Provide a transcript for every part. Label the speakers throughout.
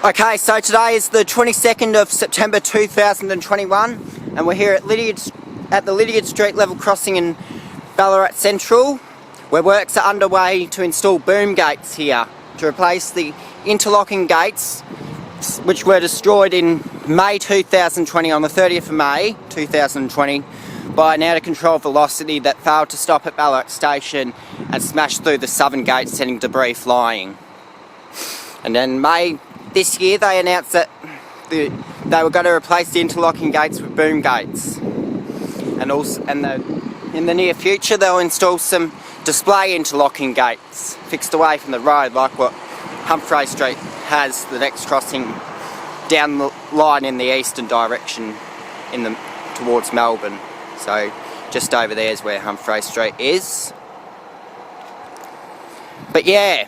Speaker 1: Okay, so today is the 22nd of September 2021 and we're here at the Lydiard Street level crossing in Ballarat Central, where works are underway to install boom gates here to replace the interlocking gates which were destroyed in May 2020, on the 30th of May 2020, by an out of control velocity that failed to stop at Ballarat station and smashed through the southern gate, sending debris flying. And then May this year they announced that they were going to replace the interlocking gates with boom gates, and in the near future they'll install some display interlocking gates fixed away from the road, like what Wendouree Street has, the next crossing down the line in the eastern direction towards Melbourne. So just over there is where Wendouree Street is. But yeah,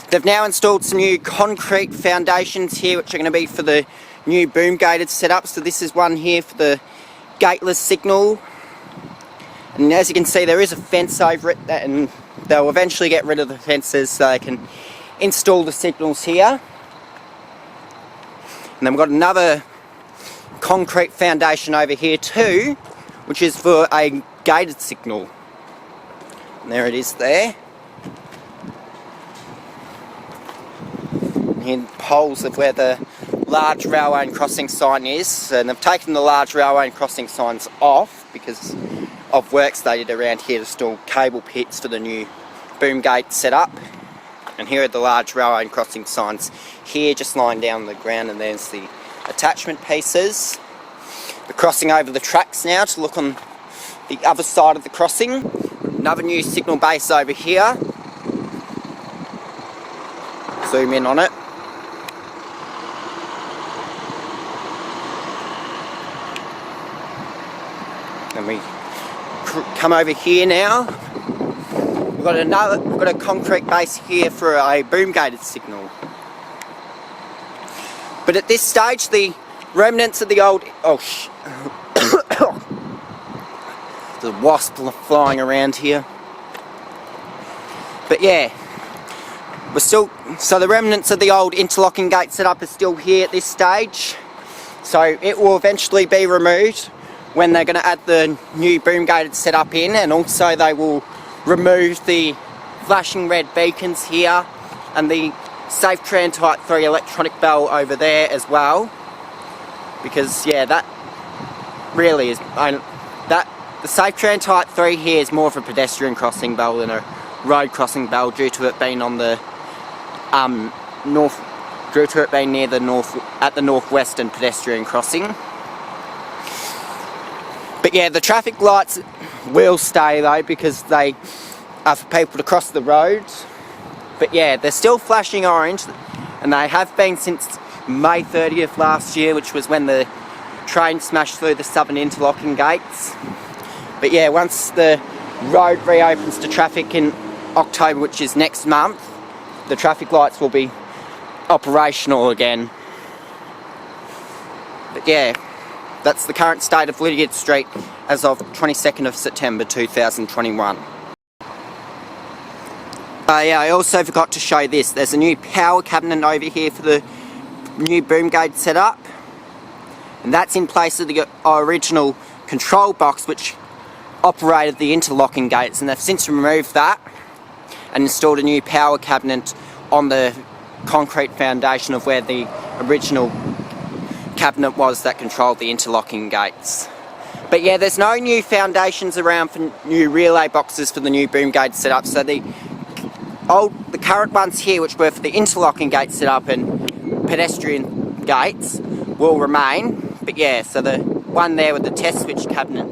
Speaker 1: they've now installed some new concrete foundations here, which are going to be for the new boom gated setup. So this is one here for the gateless signal, and as you can see there is a fence over it, and they'll eventually get rid of the fences so they can install the signals here. And then we've got another concrete foundation over here too, which is for a gated signal, and there it is there. In poles of where the large railway and crossing sign is, and they've taken the large railway and crossing signs off because of works they did around here to install cable pits for the new boom gate setup. And here are the large railway and crossing signs here, just lying down the ground, and there's the attachment pieces. We're crossing over the tracks now to look on the other side of the crossing. Another new signal base over here. Zoom in on it. And we come over here now. We've got a concrete base here for a boom gated signal. But at this stage, the remnants of the old the wasp flying around here. But yeah, so the remnants of the old interlocking gate setup are still here at this stage. So it will eventually be removed when they're going to add the new boom gated setup in, and also they will remove the flashing red beacons here and the Safe Tran Type 3 electronic bell over there as well, because yeah, that really is the Safe Tran Type 3 here is more of a pedestrian crossing bell than a road crossing bell, due to it being on the near the northwestern pedestrian crossing. But yeah, the traffic lights will stay though, because they are for people to cross the roads. But yeah, they're still flashing orange, and they have been since May 30th last year, which was when the train smashed through the southern interlocking gates. But yeah, once the road reopens to traffic in October, which is next month, the traffic lights will be operational again. But yeah, that's the current state of Lydiard Street as of 22nd of September 2021. Yeah, I also forgot to show this. There's a new power cabinet over here for the new boom gate setup, and that's in place of the original control box which operated the interlocking gates, and they've since removed that and installed a new power cabinet on the concrete foundation of where the original cabinet was that controlled the interlocking gates. But yeah, there's no new foundations around for new relay boxes for the new boom gate setup, so the current ones here, which were for the interlocking gate setup and pedestrian gates, will remain. But yeah, so the one there with the test switch cabinet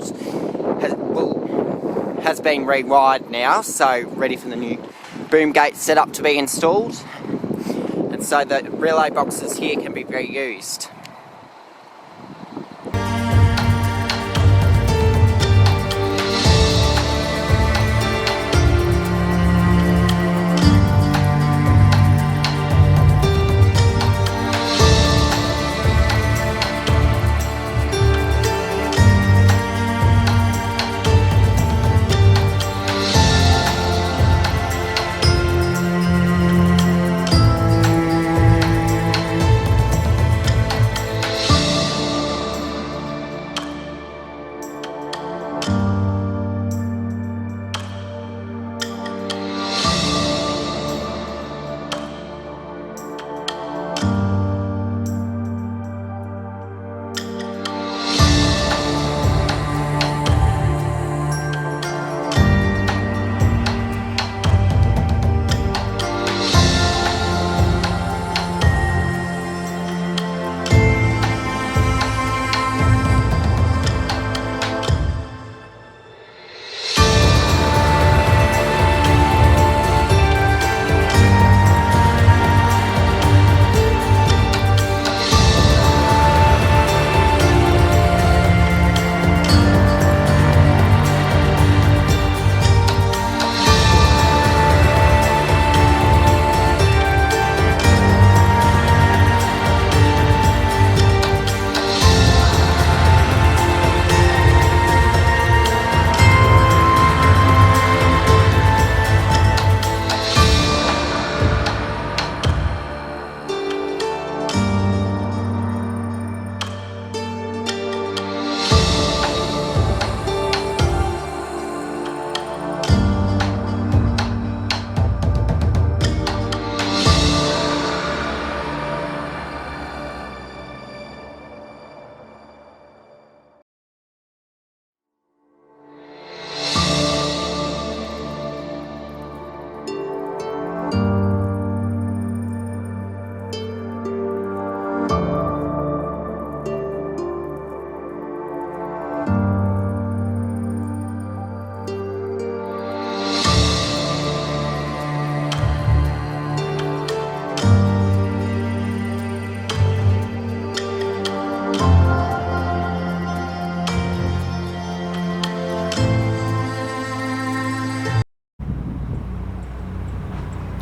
Speaker 1: has been rewired now, so ready for the new boom gate setup to be installed, and so the relay boxes here can be reused.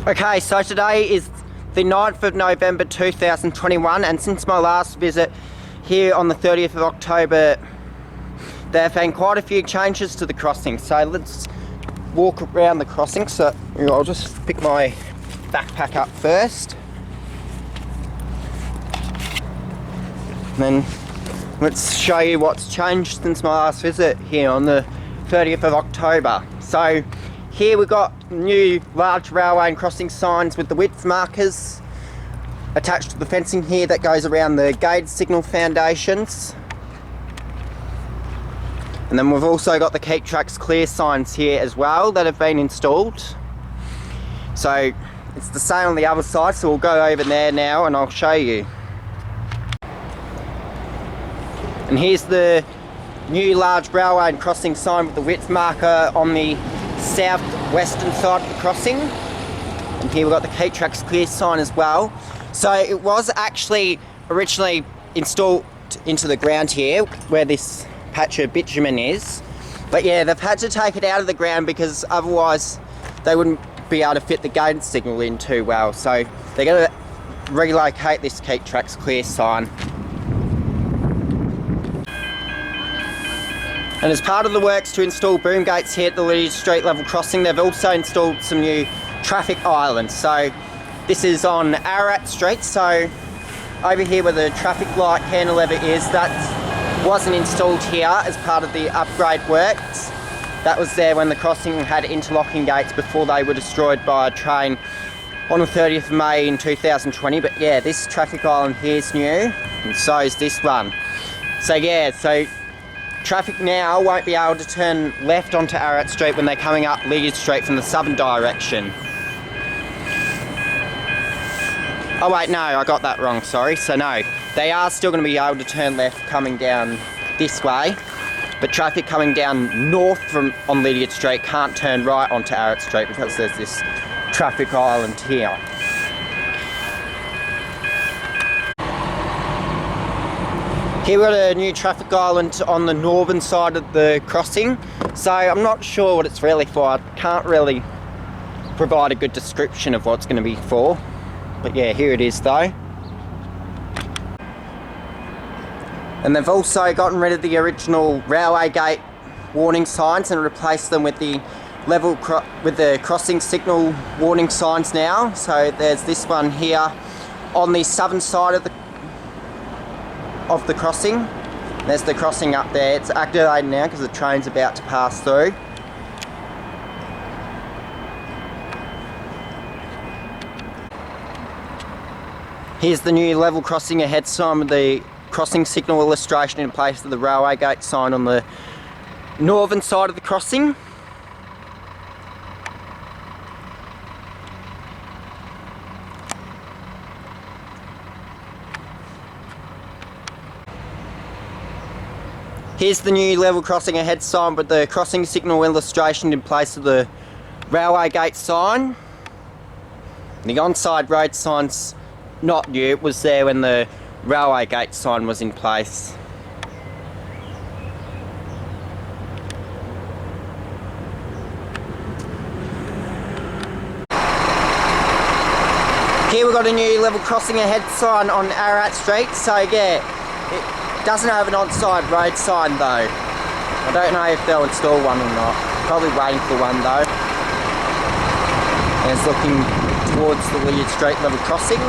Speaker 1: Okay, so today is the 9th of November 2021, and since my last visit here on the 30th of October, there have been quite a few changes to the crossing. So let's walk around the crossing. So I'll just pick my backpack up first. And then let's show you what's changed since my last visit here on the 30th of October. So here we've got new large railway and crossing signs with the width markers attached to the fencing here that goes around the gauge signal foundations. And then we've also got the keep tracks clear signs here as well that have been installed. So it's the same on the other side, so we'll go over there now and I'll show you. And here's the new large railway and crossing sign with the width marker on the southwestern side of the crossing. And here we've got the keep tracks clear sign as well. So it was actually originally installed into the ground here where this patch of bitumen is, but yeah, they've had to take it out of the ground because otherwise they wouldn't be able to fit the gauge signal in too well. So they're going to relocate this keep tracks clear sign. And as part of the works to install boom gates here at the Lydiard Street level crossing, they've also installed some new traffic islands. So this is on Ballarat Street. So over here where the traffic light cantilever is, that wasn't installed here as part of the upgrade works. That was there when the crossing had interlocking gates before they were destroyed by a train on the 30th of May in 2020. But yeah, this traffic island here is new, and so is this one. So yeah, so traffic now won't be able to turn left onto Ballarat Street when they're coming up Lydiard Street from the southern direction. Oh wait, no, I got that wrong, sorry. So no, they are still going to be able to turn left coming down this way, but traffic coming down north from on Lydiard Street can't turn right onto Ballarat Street because there's this traffic island here. Here we've got a new traffic island on the northern side of the crossing. So I'm not sure what it's really for. I can't really provide a good description of what it's going to be for. But yeah, here it is though. And they've also gotten rid of the original railway gate warning signs and replaced them with the crossing signal warning signs now. So there's this one here on the southern side of the crossing. There's the crossing up there. It's activated now because the train's about to pass through. Here's the new level crossing ahead sign with the crossing signal illustration in place of the railway gate sign on the northern side of the crossing. Here's the new level crossing ahead sign with the crossing signal illustration in place of the railway gate sign. The on-side road sign's not new, it was there when the railway gate sign was in place. Here we've got a new level crossing ahead sign on Lydiard Street. So yeah, it doesn't have an on-side road sign though. I don't know if they'll install one or not. Probably waiting for one though. And it's looking towards the Lydiard Street level crossing.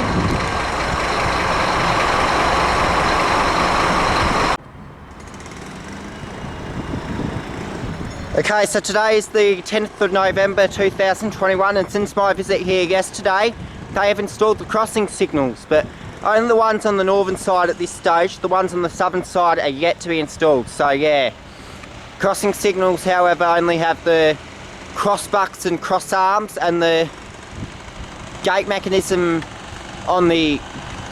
Speaker 1: Okay, so today is the 10th of November 2021, and since my visit here yesterday, they have installed the crossing signals, but only the ones on the northern side at this stage. The ones on the southern side are yet to be installed. So yeah, crossing signals however only have the cross bucks and cross arms, and the gate mechanism on the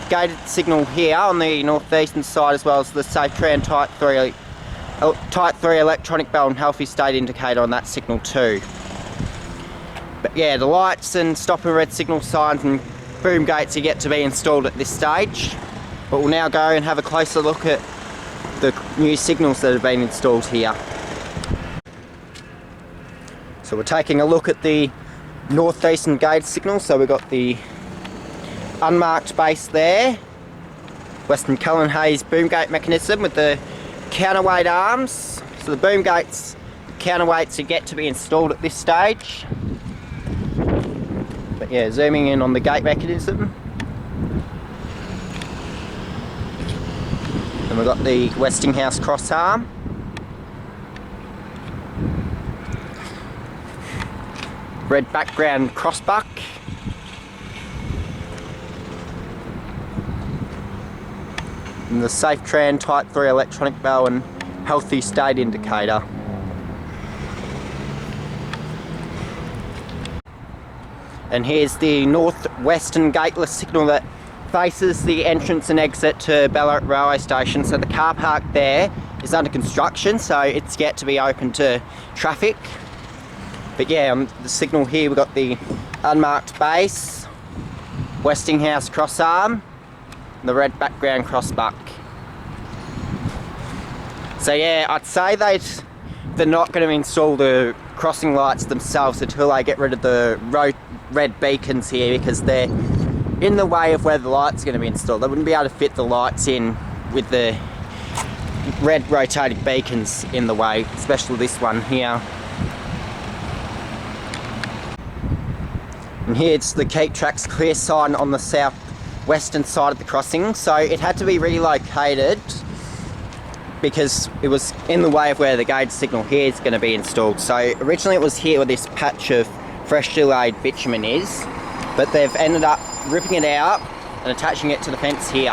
Speaker 1: gated signal here on the northeastern side, as well as the Safe Tran Type 3 electronic bell and healthy state indicator on that signal too. But yeah, the lights and stop and red signal signs and boom gates are yet to be installed at this stage. But we'll now go and have a closer look at the new signals that have been installed here. So we're taking a look at the northeastern gauge signal. So we've got the unmarked base there, Western Cullen Hayes boom gate mechanism with the counterweight arms. So the boom gates, counterweights are yet to be installed at this stage. But yeah, zooming in on the gate mechanism. Then we've got the Westinghouse cross arm. Red background crossbuck. And the Safe-Tran Type 3 electronic bell and healthy state indicator. And here's the northwestern gateless signal that faces the entrance and exit to Ballarat railway station. So the car park there is under construction, so it's yet to be open to traffic. But yeah, on the signal here we've got the unmarked base, Westinghouse cross arm, and the red background crossbuck. So yeah, I'd say they're not going to install the crossing lights themselves until they get rid of the red beacons here, because they're in the way of where the lights are going to be installed. They wouldn't be able to fit the lights in with the red rotating beacons in the way, especially this one here. And here's the Keep Tracks Clear sign on the southwestern side of the crossing. So it had to be relocated because it was in the way of where the gauge signal here is going to be installed. So originally it was here where this patch of freshly laid bitumen is, but they've ended up ripping it out and attaching it to the fence here.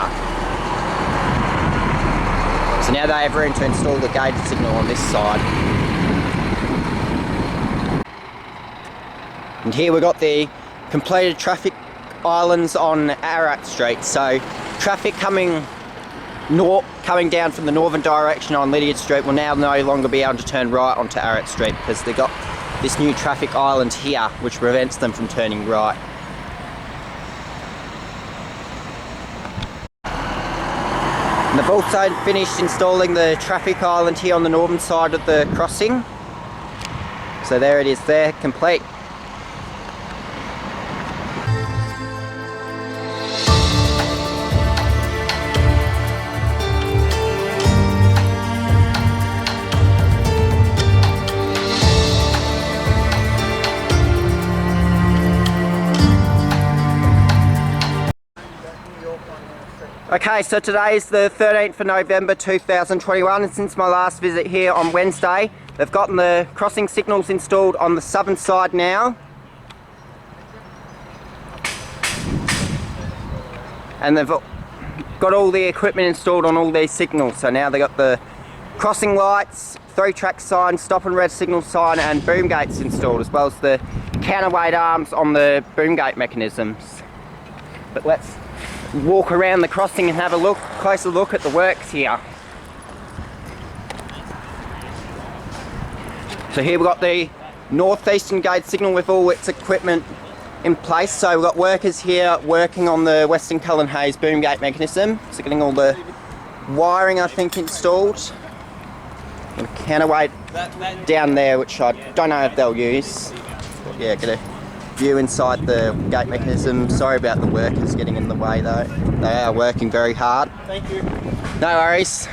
Speaker 1: So now they have room to install the gauge signal on this side. And here we've got the completed traffic islands on Lydiard Street. So traffic coming down from the northern direction on Lydiard Street will now no longer be able to turn right onto Lydiard Street, because they've got this new traffic island here which prevents them from turning right. And they've also finished installing the traffic island here on the northern side of the crossing. So there it is there, complete. Okay, so today is the 13th of November 2021, and since my last visit here on Wednesday, they've gotten the crossing signals installed on the southern side now. And they've got all the equipment installed on all these signals. So now they've got the crossing lights, 3-track sign, stop and red signal sign, and boom gates installed, as well as the counterweight arms on the boom gate mechanisms. But let's walk around the crossing and have a closer look at the works here. So here we've got the northeastern gauge signal with all its equipment in place. So we've got workers here working on the Western Cullen Hayes boom gate mechanism. So getting all the wiring, I think, installed. And a counterweight down there, which I don't know if they'll use. But yeah, get a view inside the gate mechanism. Sorry about the workers getting in the way though. They are working very hard.
Speaker 2: Thank you.
Speaker 1: No worries.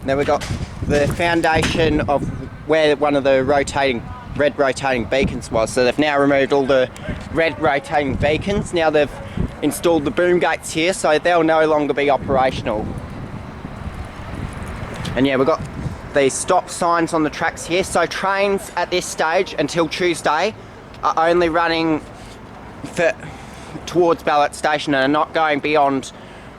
Speaker 1: Now we've got the foundation of where one of the red rotating beacons was. So they've now removed all the red rotating beacons. Now they've installed the boom gates here, so they'll no longer be operational. And yeah, we've got the stop signs on the tracks here. So trains at this stage until Tuesday are only running towards Ballarat Station and are not going beyond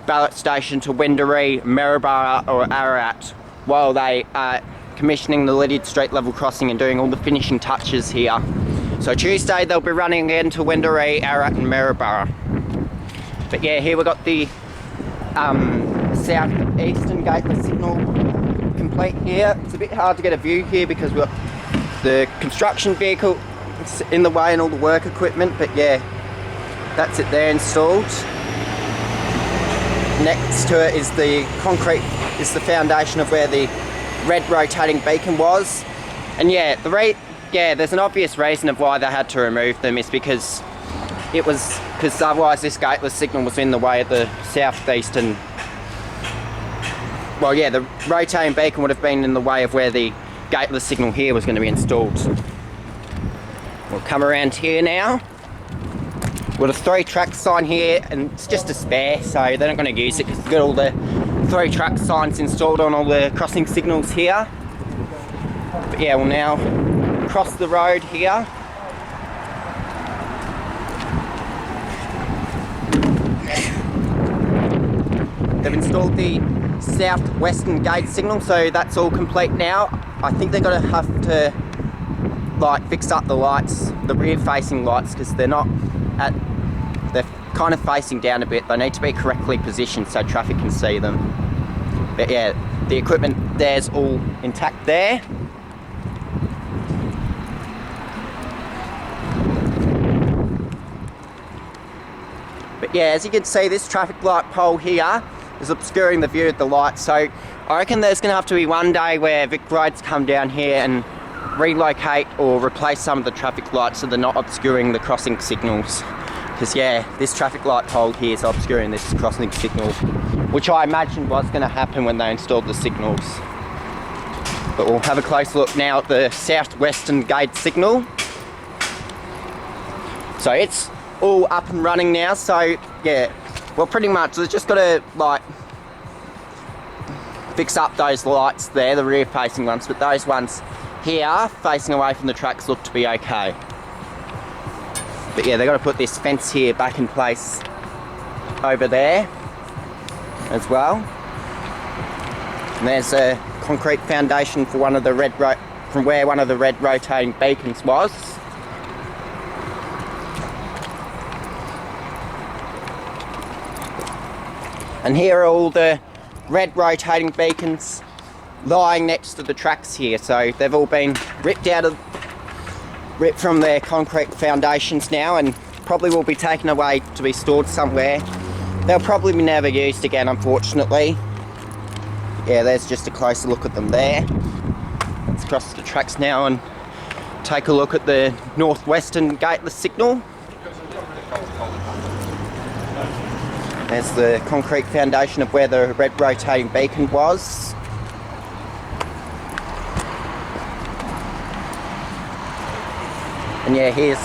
Speaker 1: Ballarat Station to Wendouree, Maryborough or Ballarat while they are commissioning the Lydiard Street level crossing and doing all the finishing touches here. So Tuesday they'll be running again to Wendouree, Ballarat and Maryborough. But yeah, here we've got the south-eastern gateless signal complete here. It's a bit hard to get a view here because we've got the construction vehicle in the way and all the work equipment, but yeah, that's it there installed. Next to it is the concrete, is the foundation of where the red rotating beacon was. And yeah, yeah, there's an obvious reason of why they had to remove them. Is because otherwise this gateless signal was in the way of the southeastern. Well, yeah, the rotating beacon would have been in the way of where the gateless signal here was going to be installed. We'll come around here now. We've got a 3-track sign here, and it's just a spare, so they're not going to use it because they've got all the 3-track signs installed on all the crossing signals here. But yeah, we'll now cross the road here. They've installed the southwestern gate signal, so that's all complete now. I think they're going to have to like fix up the lights, the rear facing lights, because they're kind of facing down a bit. They need to be correctly positioned so traffic can see them. But yeah, the equipment there's all intact there. But yeah, as you can see, this traffic light pole here is obscuring the view of the light, so I reckon there's going to have to be one day where Vic Roads come down here and relocate or replace some of the traffic lights so they're not obscuring the crossing signals. Because yeah, this traffic light pole here is obscuring this crossing signal, which I imagined was going to happen when they installed the signals. But we'll have a close look now at the southwestern gate signal. So it's all up and running now, so yeah, well, pretty much they've just got to like fix up those lights there, the rear facing ones, but those ones here facing away from the tracks look to be okay. But yeah, they've got to put this fence here back in place over there as well. And there's a concrete foundation for one of the from where one of the red rotating beacons was. And here are all the red rotating beacons lying next to the tracks here. So they've all been ripped from their concrete foundations now, and probably will be taken away to be stored somewhere. They'll probably be never used again, unfortunately. Yeah, there's just a closer look at them there. Let's cross the tracks now and take a look at the northwestern gateless signal. There's the concrete foundation of where the red rotating beacon was. And yeah, here's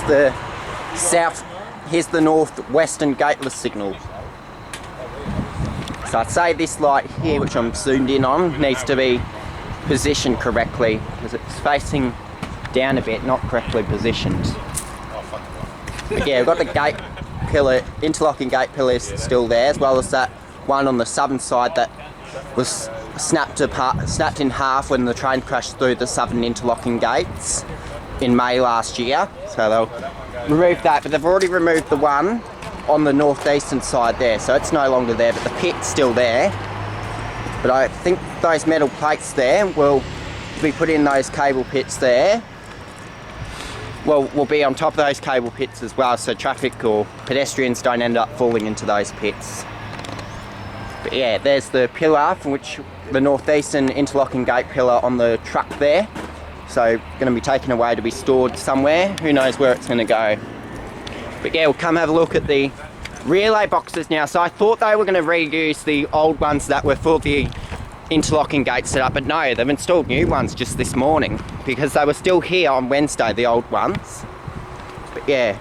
Speaker 1: the northwestern gateless signal. So I'd say this light here, which I'm zoomed in on, needs to be positioned correctly because it's facing down a bit, not correctly positioned. But yeah, we've got the gate pillar, interlocking gate pillars still there, as well as that one on the southern side that was snapped in half when the train crashed through the southern interlocking gates in May last year. So they'll remove that, but they've already removed the one on the northeastern side there, so it's no longer there, but the pit's still there. But I think those metal plates there will be put in those cable pits there. Well, we'll be on top of those cable pits as well, so traffic or pedestrians don't end up falling into those pits. But yeah, there's the pillar from which the northeastern interlocking gate pillar on the truck there. So going to be taken away to be stored somewhere. Who knows where it's going to go. But yeah, we'll come have a look at the relay boxes now. So I thought they were going to reuse the old ones that were for the interlocking gate setup, but no, they've installed new ones just this morning because they were still here on Wednesday, the old ones. But yeah,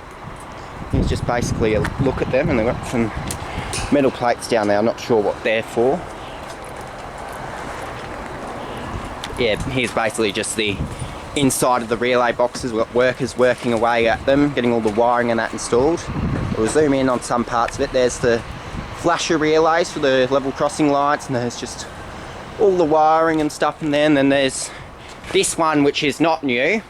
Speaker 1: here's just basically a look at them, and they've got some metal plates down there. I'm not sure what they're for. Yeah, here's basically just the inside of the relay boxes. We've got workers working away at them, getting all the wiring and that installed. We'll zoom in on some parts of it. There's the flasher relays for the level crossing lights, and there's just all the wiring and stuff in there. And then there's this one, which is not new.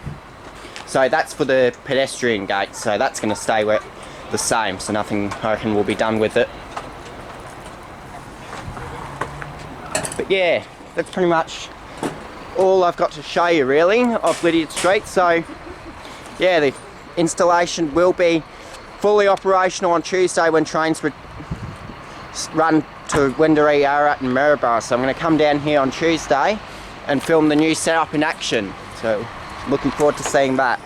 Speaker 1: So that's for the pedestrian gate, so that's going to stay the same, so nothing, I reckon, will be done with it. But yeah, that's pretty much all I've got to show you really of Lydiard Street. So yeah, the installation will be fully operational on Tuesday when trains run to Wendouree, Ballarat and Maryborough. So I'm going to come down here on Tuesday and film the new setup in action. So looking forward to seeing that.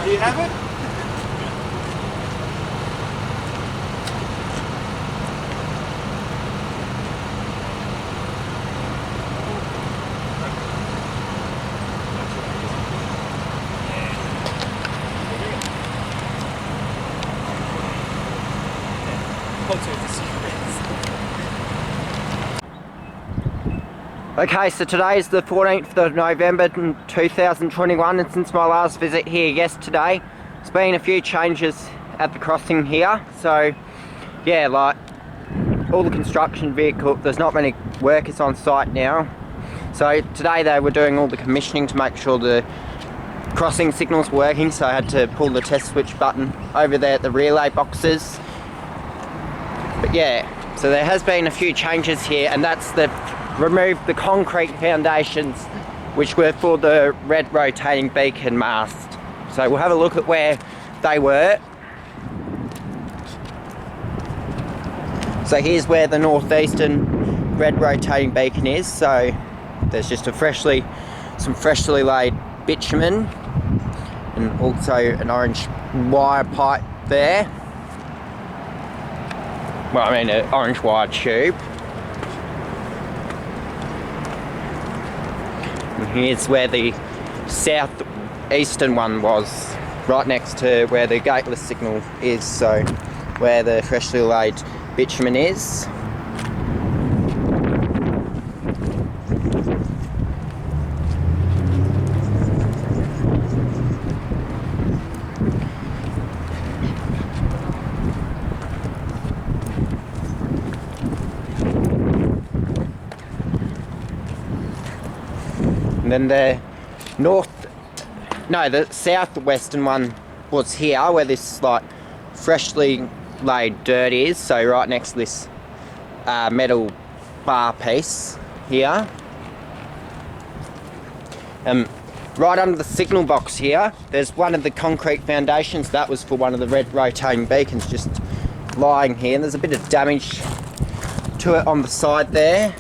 Speaker 2: Do you have it?
Speaker 1: Okay, so today is the 14th of November 2021, and since my last visit here yesterday, there's been a few changes at the crossing here. So yeah, like all the construction vehicles, there's not many workers on site now. So today they were doing all the commissioning to make sure the crossing signal's working, so I had to pull the test switch button over there at the relay boxes. But yeah, so there has been a few changes here, and that's the removed the concrete foundations which were for the red rotating beacon mast. So we'll have a look at where they were. So here's where the northeastern red rotating beacon is. So there's just some freshly laid bitumen and also an orange wire pipe there. Well, I mean an orange wire tube. And here's where the southeastern one was, right next to where the gateless signal is, so where the freshly laid bitumen is. And then the southwestern one was here, where this like freshly laid dirt is, so right next to this metal bar piece here. Right under the signal box here, there's one of the concrete foundations. That was for one of the red rotating beacons, just lying here, and there's a bit of damage to it on the side there.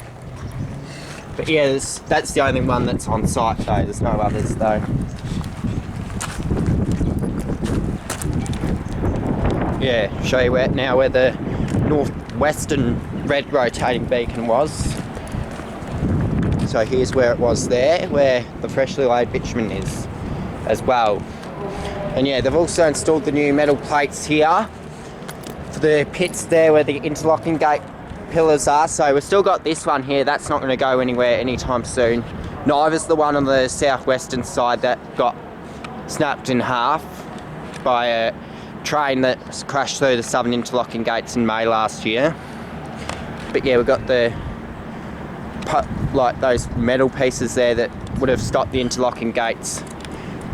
Speaker 1: But yeah, that's the only one that's on site though, there's no others though. Yeah, show you where the northwestern red rotating beacon was. So here's where it was there, where the freshly laid bitumen is as well. And yeah, they've also installed the new metal plates here for the pits there where the interlocking gate pillars are. So we've still got this one here, that's not going to go anywhere anytime soon. Neither's the one on the southwestern side that got snapped in half by a train that crashed through the southern interlocking gates in May last year. But yeah, we've got the like those metal pieces there that would have stopped the interlocking gates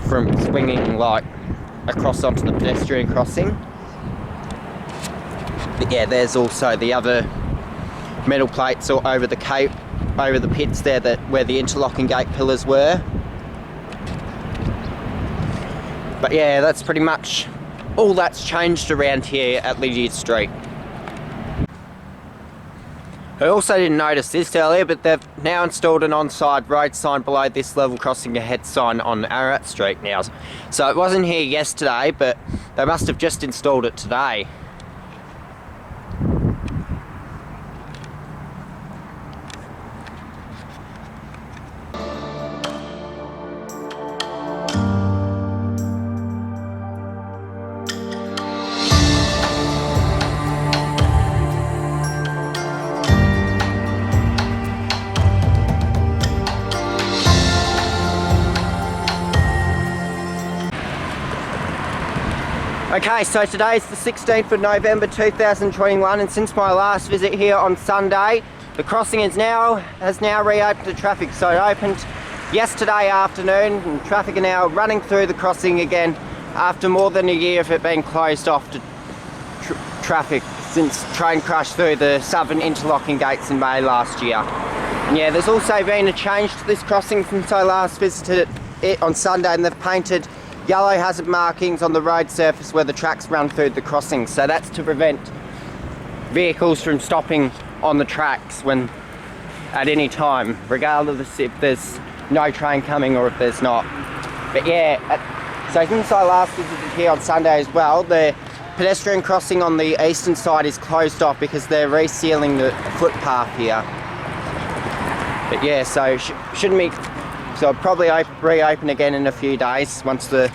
Speaker 1: from swinging like across onto the pedestrian crossing. But yeah, there's also the other metal plates all over the cape, over the pits there, that where the interlocking gate pillars were. But yeah, that's pretty much all that's changed around here at Lydiard Street. I also didn't notice this earlier, but they've now installed an on-side road sign below this level crossing ahead sign on Ballarat Street now. So it wasn't here yesterday, but they must have just installed it today. Okay, so today is the 16th of November 2021, and since my last visit here on Sunday, the crossing has now reopened to traffic. So it opened yesterday afternoon, and traffic are now running through the crossing again after more than a year of it being closed off to traffic since train crashed through the southern interlocking gates in May last year. And yeah, there's also been a change to this crossing since I last visited it on Sunday, and they've painted yellow hazard markings on the road surface where the tracks run through the crossing. So that's to prevent vehicles from stopping on the tracks when at any time, regardless if there's no train coming or if there's not. But yeah, so since I last visited here on Sunday as well, the pedestrian crossing on the eastern side is closed off because they're resealing the footpath here. But yeah, so shouldn't be. So I'll probably reopen again in a few days once the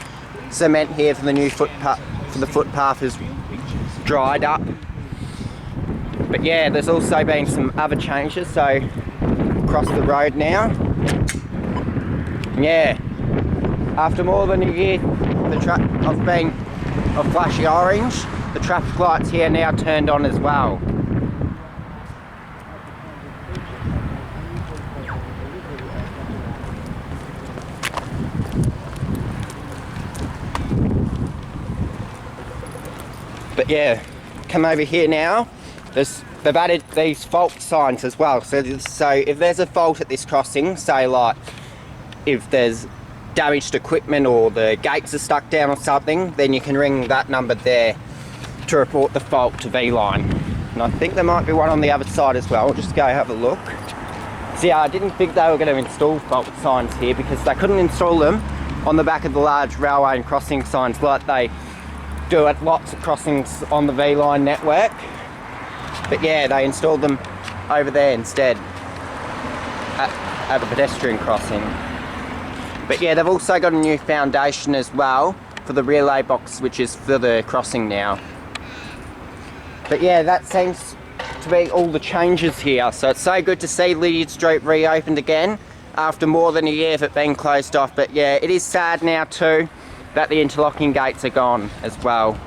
Speaker 1: cement here for the new footpath is dried up. But yeah, there's also been some other changes. So across the road now. Yeah, after more than a year of flashing orange, the traffic lights here now turned on as well. But yeah, come over here now. They've added these fault signs as well. So if there's a fault at this crossing, say like if there's damaged equipment or the gates are stuck down or something, then you can ring that number there to report the fault to V-Line. And I think there might be one on the other side as well. I'll just go have a look. So yeah, I didn't think they were going to install fault signs here because they couldn't install them on the back of the large railway and crossing signs like they do at lots of crossings on the V-Line network. But yeah, they installed them over there instead at the pedestrian crossing. But yeah, they've also got a new foundation as well for the relay box, which is for the crossing now. But yeah, that seems to be all the changes here. So it's so good to see Lydiard Street reopened again after more than a year of it being closed off. But yeah, it is sad now too that the interlocking gates are gone as well.